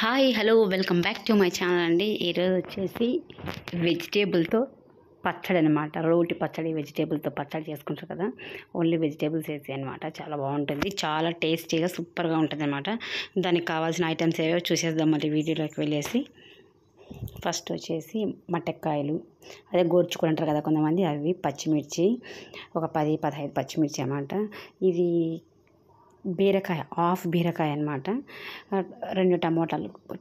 Hi hello welcome back to my channel అండి. ఈరోజు వచ్చేసి వెజిటేబుల్తో పచ్చడి అనమాట. రోటి పచ్చడి వెజిటేబుల్తో పచ్చడి చేసుకుంటారు కదా, ఓన్లీ వెజిటేబుల్స్ వేసి అనమాట. చాలా బాగుంటుంది, చాలా టేస్టీగా సూపర్గా ఉంటుంది అనమాట. దానికి కావాల్సిన ఐటమ్స్ ఏవో చూసేద్దాం మరి వీడియోలోకి వెళ్ళేసి. ఫస్ట్ వచ్చేసి మట్టెక్కాయలు, అదే గోర్చుకుని అంటారు కదా కొంతమంది, అవి పచ్చిమిర్చి ఒక 10-15 పచ్చిమిర్చి అన్నమాట. ఇది బీరకాయ, హాఫ్ బీరకాయ అనమాట. 2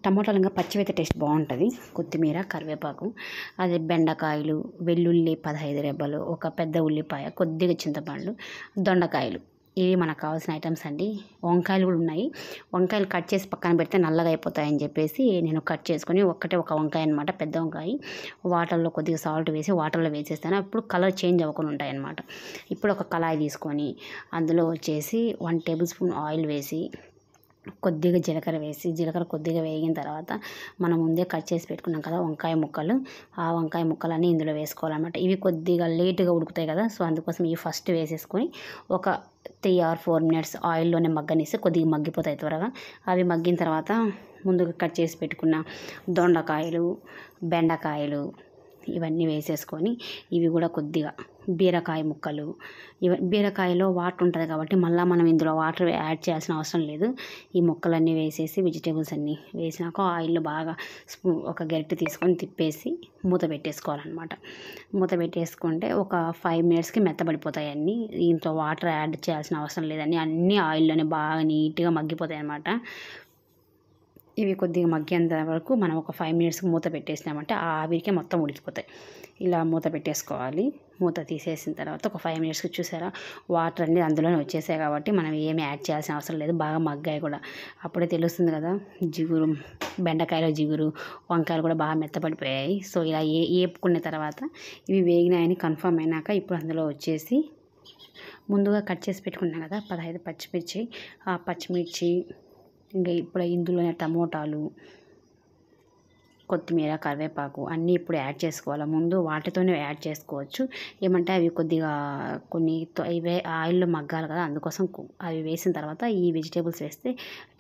టమోటాలు ఇంకా పచ్చివైతే టేస్ట్ బాగుంటుంది. కొత్తిమీర, కరివేపాకు, అదే బెండకాయలు, వెల్లుల్లి 15 రెబ్బలు, ఒక పెద్ద ఉల్లిపాయ, కొద్దిగా చింతపండు, దొండకాయలు. ఇవి మనకు కావాల్సిన ఐటమ్స్ అండి. వంకాయలు కూడా ఉన్నాయి. వంకాయలు కట్ చేసి పక్కన పెడితే నల్లగా అయిపోతాయని చెప్పేసి నేను కట్ చేసుకొని ఒక వంకాయ అనమాట, పెద్ద వంకాయ. వాటర్లో కొద్దిగా సాల్ట్ వేసి వాటర్లో వేసేస్తాను, అప్పుడు కలర్ చేంజ్ అవ్వకుండా ఉంటాయి అన్నమాట. ఇప్పుడు ఒక కళాయి తీసుకొని అందులో వచ్చేసి 1 టేబుల్ స్పూన్ ఆయిల్ వేసి, కొద్దిగా జీలకర్ర కొద్దిగా వేగిన తర్వాత మనం ముందే కట్ చేసి పెట్టుకున్నాం కదా వంకాయ ముక్కలు, ఆ వంకాయ ముక్కలన్నీ ఇందులో వేసుకోవాలన్నమాట. ఇవి కొద్దిగా లేటుగా ఉడుకుతాయి కదా, సో అందుకోసం ఇవి ఫస్ట్ వేసేసుకొని ఒక 3 or 4 minutes ఆయిల్లోనే మగ్గనిస్తే కొద్దిగా మగ్గిపోతాయి త్వరగా. అవి మగ్గిన తర్వాత ముందుగా కట్ చేసి పెట్టుకున్న దొండకాయలు, బెండకాయలు ఇవన్నీ వేసేసుకొని, ఇవి కూడా కొద్దిగా బీరకాయ ముక్కలు, బీరకాయలో వాటర్ ఉంటుంది కాబట్టి మళ్ళీ మనం ఇందులో వాటర్ యాడ్ చేయాల్సిన అవసరం లేదు. ఈ ముక్కలన్నీ వేసేసి వెజిటేబుల్స్ అన్నీ వేసినాక ఆయిల్లో బాగా ఒక గరిటె తీసుకొని తిప్పేసి మూత పెట్టేసుకోవాలన్నమాట. మూత పెట్టేసుకుంటే ఒక 5 minutesకి మెత్తబడిపోతాయి అన్నీ. దీంతో వాటర్ యాడ్ చేయాల్సిన అవసరం లేదండి, అన్నీ ఆయిల్లోనే బాగా నీట్గా మగ్గిపోతాయి అన్నమాట. ఇవి కొద్దిగా మగ్గేంత వరకు మనం ఒక 5 minutesకి మూత పెట్టేసినామంటే ఆ ఆవిరికే మొత్తం ఉడికిపోతాయి. ఇలా మూత పెట్టేసుకోవాలి. మూత తీసేసిన తర్వాత ఒక 5 minutesకి చూసారా వాటర్ అన్నీ అందులోనే వచ్చేసాయి కాబట్టి మనం ఏమి యాడ్ చేయాల్సిన అవసరం లేదు. బాగా మగ్గాయి కూడా, అప్పుడే తెలుస్తుంది కదా జిగురు, బెండకాయలో జిగురు, వంకాయలు కూడా బాగా మెత్తపడిపోయాయి. సో ఇలా వేపుకున్న తర్వాత ఇవి వేగినాయని కన్ఫర్మ్ అయినాక ఇప్పుడు అందులో వచ్చేసి ముందుగా కట్ చేసి పెట్టుకున్నాం కదా 15 పచ్చిమిర్చి, ఆ పచ్చిమిర్చి ఇంకా ఇప్పుడు ఇందులోనే టమోటాలు, కొత్తిమీర, కరివేపాకు అన్నీ ఇప్పుడు యాడ్ చేసుకోవాలి. ముందు వాటితోనే యాడ్ చేసుకోవచ్చు, ఏమంటే అవి కొద్దిగా ఇవే ఆయిల్లో మగ్గాలి కదా, అందుకోసం అవి వేసిన తర్వాత ఈ వెజిటేబుల్స్ వేస్తే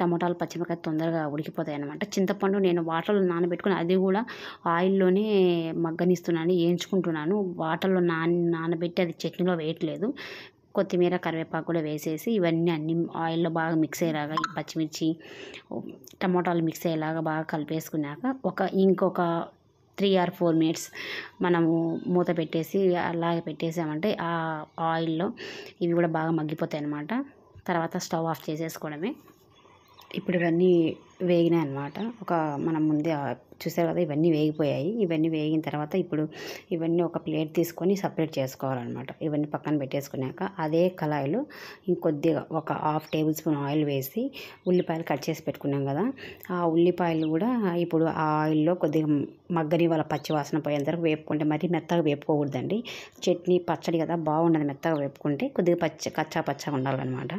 టమోటాలు, పచ్చిమిరకాయ తొందరగా ఉడికిపోతాయి అన్నమాట. చింతపండు నేను వాటర్లో నానబెట్టుకుని అది కూడా ఆయిల్లోనే మగ్గనిస్తున్నాను, వేయించుకుంటున్నాను. వాటర్లో నానబెట్టి అది చట్నీలో వేయట్లేదు. కొత్తిమీర, కరివేపాకు కూడా వేసేసి ఇవన్నీ అన్ని ఆయిల్లో బాగా మిక్స్ అయ్యేలాగా, ఈ పచ్చిమిర్చి, టమోటాలు మిక్స్ అయ్యేలాగా బాగా కలిపేసుకున్నాక ఇంకొక 3 or 4 minutes మనము మూత పెట్టేసి అలాగే పెట్టేసామంటే ఆ ఆయిల్లో ఇవి కూడా బాగా మగ్గిపోతాయి అన్నమాట. తర్వాత స్టవ్ ఆఫ్ చేసేసుకోవడమే. ఇప్పుడు ఇవన్నీ వేగినాయి అన్నమాట. మనం ముందే చూసారు కదా, ఇవన్నీ వేగిపోయాయి. ఇవన్నీ వేగిన తర్వాత ఇప్పుడు ఇవన్నీ ఒక ప్లేట్ తీసుకొని సపరేట్ చేసుకోవాలన్నమాట. ఇవన్నీ పక్కన పెట్టేసుకున్నాక అదే కళాయిలో ఇంకొద్దిగా ఒక 1/2 టేబుల్ స్పూన్ ఆయిల్ వేసి ఉల్లిపాయలు కట్ చేసి పెట్టుకున్నాం కదా, ఆ ఉల్లిపాయలు కూడా ఇప్పుడు ఆ ఆయిల్లో కొద్దిగా మగ్గని వాళ్ళ పచ్చి వాసన పోయేంత వరకు వేపుకుంటే, మరీ మెత్తగా వేపుకోకూడదండి. చట్నీ పచ్చడి కదా బాగుండదు మెత్తగా వేపుకుంటే, కొద్దిగా కచ్చా ఉండాలన్నమాట.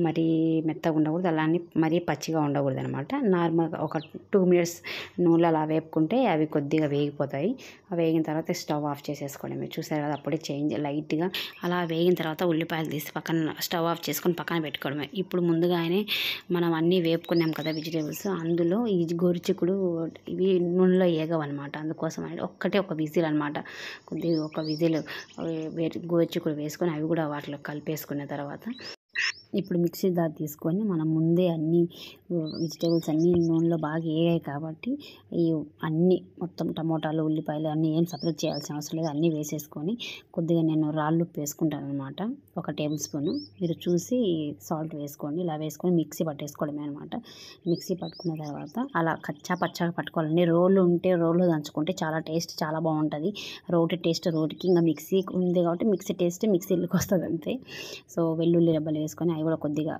మరీ మెత్తగా ఉండకూడదు, అలానే మరీ పచ్చిగా ఉండకూడదు అనమాట. నార్మల్గా ఒక 2 minutes నూనెలో అలా వేపుకుంటే అవి కొద్దిగా వేగిపోతాయి. వేగిన తర్వాత స్టవ్ ఆఫ్ చేసేసుకోవడమే. చూసారు కదా అప్పుడే లైట్గా అలా వేగిన తర్వాత ఉల్లిపాయలు తీసి పక్కన స్టవ్ ఆఫ్ చేసుకొని పక్కన పెట్టుకోవడమే. ఇప్పుడు ముందుగానే మనం అన్నీ వేపుకున్నాం కదా వెజిటేబుల్స్, అందులో ఈ గోరుచిక్కుడు ఇవి నూనెలో ఏగవన్నమాట. అందుకోసం ఒక విజిల్ అనమాట, కొద్దిగా ఒక విజిల్ గోరుచిక్కుడు వేసుకొని అవి కూడా వాటిలో కలిపేసుకున్న తర్వాత ఇప్పుడు మిక్సీ జార్ తీసుకొని మనం ముందే అన్ని వెజిటేబుల్స్ అన్నీ నూనెలో బాగా వేగాయి కాబట్టి ఈ అన్నీ మొత్తం టమోటాలు, ఉల్లిపాయలు అన్నీ ఏం సపరేట్ చేయాల్సిన అవసరం లేదు, అన్నీ వేసేసుకొని కొద్దిగా నేను రాళ్ళు ఉప్పు వేసుకుంటాను అనమాట, 1 టేబుల్ స్పూను. మీరు చూసి సాల్ట్ వేసుకోండి. ఇలా వేసుకొని మిక్సీ పట్టేసుకోవడమే అనమాట. మిక్సీ పట్టుకున్న తర్వాత అలా కచ్చా పచ్చాగా పట్టుకోవాలండి. రోలు ఉంటే రోలు దంచుకుంటే చాలా బాగుంటుంది. రోటి టేస్ట్ రోటికి, ఇంకా మిక్సీ ఉంది కాబట్టి మిక్సీ టేస్ట్ మిక్సీలోకి వస్తుంది అంతే. సో వెల్లుల్లి రెబ్బలు వేసుకొని అవి కూడా కొద్దిగా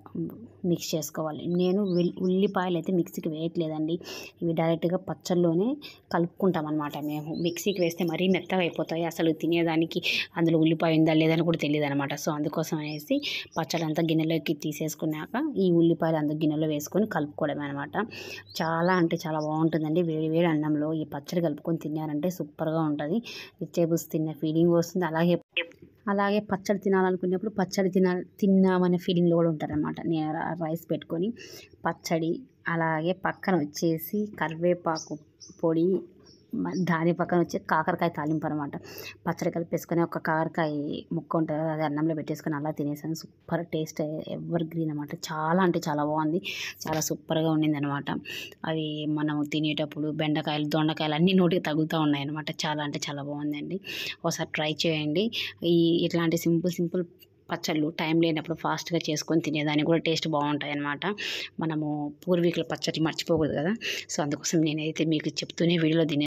మిక్స్ చేసుకోవాలి. నేను ఉల్లిపాయలు అయితే మిక్సీకి వేయట్లేదండి, ఇవి డైరెక్ట్గా పచ్చళ్ళలోనే కలుపుకుంటాం అనమాట. మేము మిక్సీకి వేస్తే మరీ మెత్తగా అయిపోతాయి, అసలు తినేదానికి అందులో ఉల్లిపాయ ఉందా లేదని కూడా తెలియదు అనమాట. సో అందుకోసం అనేసి పచ్చడి అంతా గిన్నెలోకి తీసేసుకున్నాక ఈ ఉల్లిపాయలు అంతా గిన్నెలో వేసుకొని కలుపుకోవడమే అనమాట. చాలా బాగుంటుందండి. వేడి అన్నంలో ఈ పచ్చడి కలుపుకొని తిన్నారంటే సూపర్గా ఉంటుంది. వెజిటేబుల్స్ తిన్న ఫీలింగ్ వస్తుంది. అలాగే పచ్చడి తినాలనుకునేప్పుడు తిన్నామనే ఫీలింగ్లో కూడా ఉంటారనమాట. నేను రైస్ పెట్టుకొని పచ్చడి అలాగే పక్కన వచ్చేసి కరివేపాకు పొడి, దాని పక్కన వచ్చి కాకరకాయ తాలింపు అనమాట. పచ్చడి కలిపేసుకొని ఒక కాకరకాయ ముక్క ఉంటుంది కదా, అది అన్నంలో పెట్టేసుకొని అలా తినేసాను. సూపర్ టేస్ట్, ఎవర్ గ్రీన్ అనమాట. చాలా అంటే చాలా బాగుంది, చాలా సూపర్గా ఉండింది అనమాట. అవి మనం తినేటప్పుడు బెండకాయలు, దొండకాయలు అన్నీ నోటికి తగులుతూ ఉన్నాయి అనమాట. చాలా అంటే చాలా బాగుందండి. ఒకసారి ట్రై చేయండి. ఇట్లాంటి సింపుల్ పచ్చళ్ళు టైం లేనప్పుడు ఫాస్ట్గా చేసుకొని తినేదానికి కూడా టేస్ట్ బాగుంటాయి అన్నమాట. మనము పూర్వీకుల పచ్చడి మర్చిపోకూడదు కదా. సో అందుకోసం నేనైతే మీకు చెప్తూనే వీడియోలో